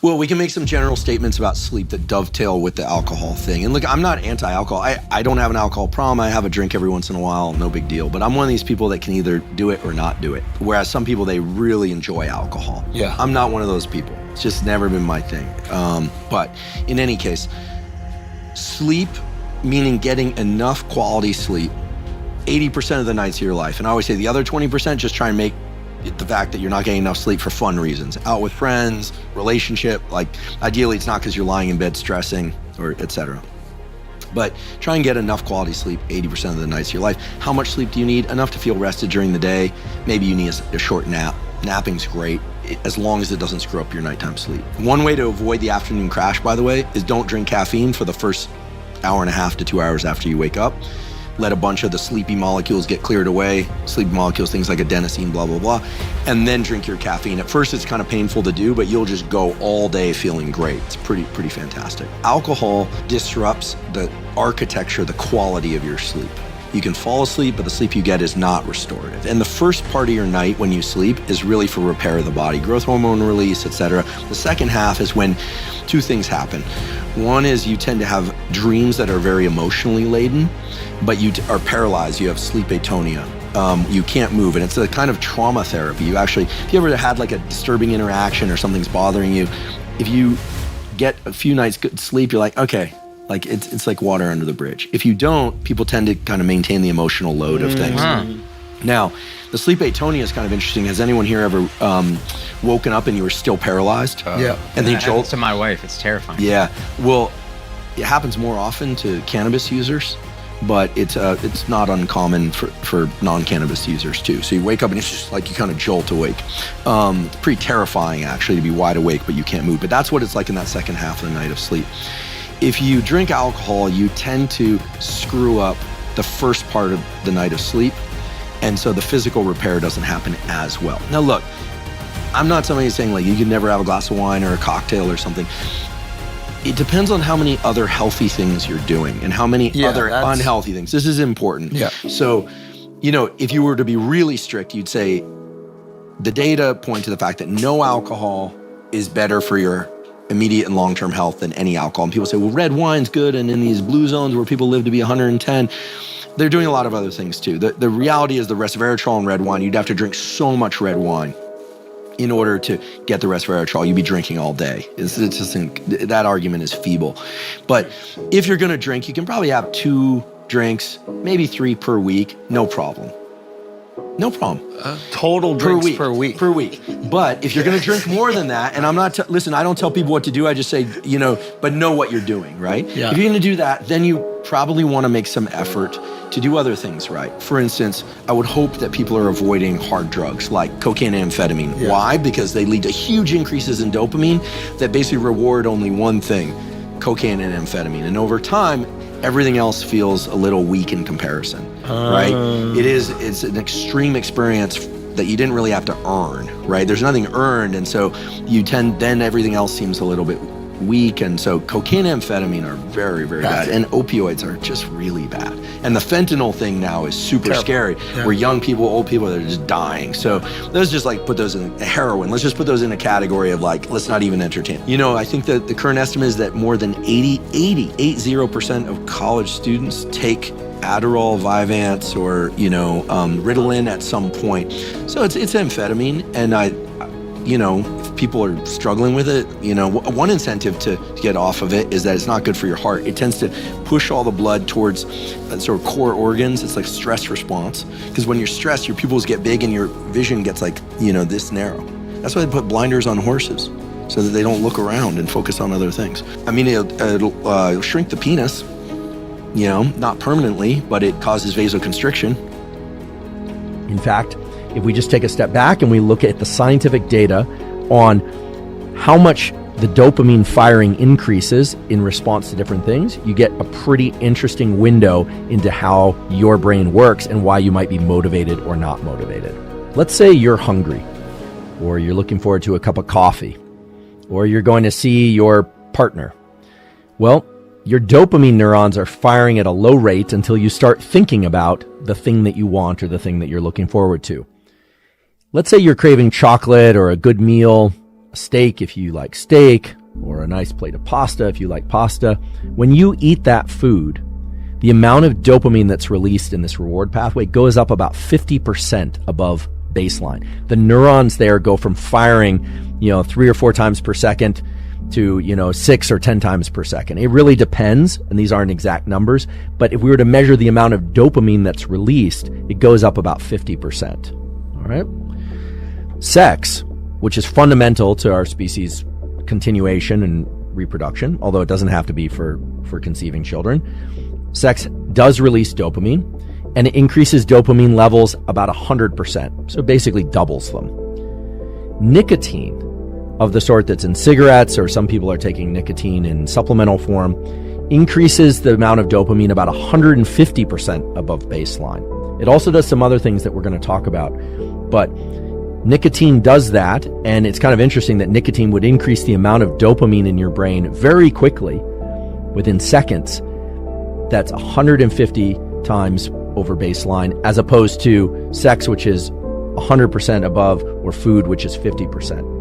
Well, we can make some general statements about sleep that dovetail with the alcohol thing. And look, I'm not anti-alcohol. I don't have an alcohol problem. I have a drink every once in a while, no big deal. But I'm one of these people that can either do it or not do it. Whereas some people, they really enjoy alcohol. Yeah. I'm not one of those people. It's just never been my thing. But in any case, sleep, meaning getting enough quality sleep, 80% of the nights of your life. And I always say the other 20%, just try and make the fact that you're not getting enough sleep for fun reasons. Out with friends, relationship, like ideally it's not because you're lying in bed stressing or etc. But try and get enough quality sleep 80% of the nights of your life. How much sleep do you need? Enough to feel rested during the day. Maybe you need a short nap. Napping's great, as long as it doesn't screw up your nighttime sleep. One way to avoid the afternoon crash, by the way, is don't drink caffeine for the first hour and a half to 2 hours after you wake up. Let a bunch of the sleepy molecules get cleared away. Sleepy molecules, things like adenosine, blah, blah, blah. And then drink your caffeine. At first, it's kind of painful to do, but you'll just go all day feeling great. It's pretty fantastic. Alcohol disrupts the architecture, the quality of your sleep. You can fall asleep, but the sleep you get is not restorative. And the first part of your night when you sleep is really for repair of the body, growth hormone release, etc. The second half is when two things happen. One is you tend to have dreams that are very emotionally laden, but you are paralyzed. You have sleep atonia. You can't move, and it's a kind of trauma therapy. You actually, if you ever had like a disturbing interaction or something's bothering you, if you get a few nights good sleep, you're like, okay, like it's like water under the bridge. If you don't, people tend to kind of maintain the emotional load of things. Now, the sleep atonia is kind of interesting. Has anyone here ever woken up and you were still paralyzed? Yeah. And they That jolt? happens to my wife. It's terrifying. Yeah. Well, it happens more often to cannabis users, but it's not uncommon for non-cannabis users too. So you wake up and it's just like you kind of jolt awake. It's pretty terrifying actually to be wide awake, but you can't move. But that's what it's like in that second half of the night of sleep. If you drink alcohol, you tend to screw up the first part of the night of sleep. And so the physical repair doesn't happen as well. Now look, I'm not somebody saying like you can never have a glass of wine or a cocktail or something. It depends on how many other healthy things you're doing and how many other unhealthy things. This is important. Yeah. So, if you were to be really strict, you'd say the data point to the fact that no alcohol is better for your immediate and long-term health than any alcohol. And people say, well, red wine's good. And in these blue zones where people live to be 110, they're doing a lot of other things too. The reality is the resveratrol in red wine, you'd have to drink so much red wine in order to get the resveratrol. You'd be drinking all day. It's just that argument is feeble. But if you're gonna drink, you can probably have 2 drinks, maybe 3 per week, no problem. No problem. Total drinks per week. Per week. But if you're going to drink more than that, and I'm not, listen, I don't tell people what to do. I just say, but know what you're doing, right? Yeah. If you're going to do that, then you probably want to make some effort to do other things right. For instance, I would hope that people are avoiding hard drugs like cocaine and amphetamine. Yeah. Why? Because they lead to huge increases in dopamine that basically reward only one thing, cocaine and amphetamine. And over time, everything else feels a little weak in comparison, right? It's an extreme experience that you didn't really have to earn, right? There's nothing earned, and so then everything else seems a little bit weak, and so cocaine and amphetamine are very, very bad, and opioids are just really bad. And the fentanyl thing now is super scary, where young people, old people, they're just dying. So let's just like put those in heroin. Let's just put those in a category of like, let's not even entertain. I think that the current estimate is that more than 80% of college students take Adderall, Vyvanse, or Ritalin at some point. So it's amphetamine, and if people are struggling with it, one incentive to get off of it is that it's not good for your heart. It tends to push all the blood towards sort of core organs. It's like stress response, because when you're stressed, your pupils get big and your vision gets like this narrow. That's why they put blinders on horses, so that they don't look around and focus on other things. I mean, it'll shrink the penis. Not permanently, but it causes vasoconstriction. In fact, if we just take a step back and we look at the scientific data on how much the dopamine firing increases in response to different things, you get a pretty interesting window into how your brain works and why you might be motivated or not motivated. Let's say you're hungry, or you're looking forward to a cup of coffee, or you're going to see your partner. Well, your dopamine neurons are firing at a low rate until you start thinking about the thing that you want or the thing that you're looking forward to. Let's say you're craving chocolate or a good meal, a steak if you like steak, or a nice plate of pasta if you like pasta. When you eat that food, the amount of dopamine that's released in this reward pathway goes up about 50% above baseline. The neurons there go from firing, 3 or 4 times per second to, 6 or 10 times per second. It really depends, and these aren't exact numbers, but if we were to measure the amount of dopamine that's released, it goes up about 50%. All right? Sex, which is fundamental to our species' continuation and reproduction, although it doesn't have to be for conceiving children. Sex does release dopamine, and it increases dopamine levels about 100%, so it basically doubles them. Nicotine, of the sort that's in cigarettes, or some people are taking nicotine in supplemental form, increases the amount of dopamine about 150% above baseline. It also does some other things that we're going to talk about, but nicotine does that, and it's kind of interesting that nicotine would increase the amount of dopamine in your brain very quickly, within seconds. That's 150 times over baseline, as opposed to sex, which is 100% above, or food, which is 50%.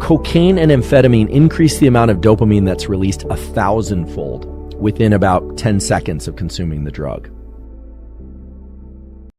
Cocaine and amphetamine increase the amount of dopamine that's released 1,000-fold within about 10 seconds of consuming the drug.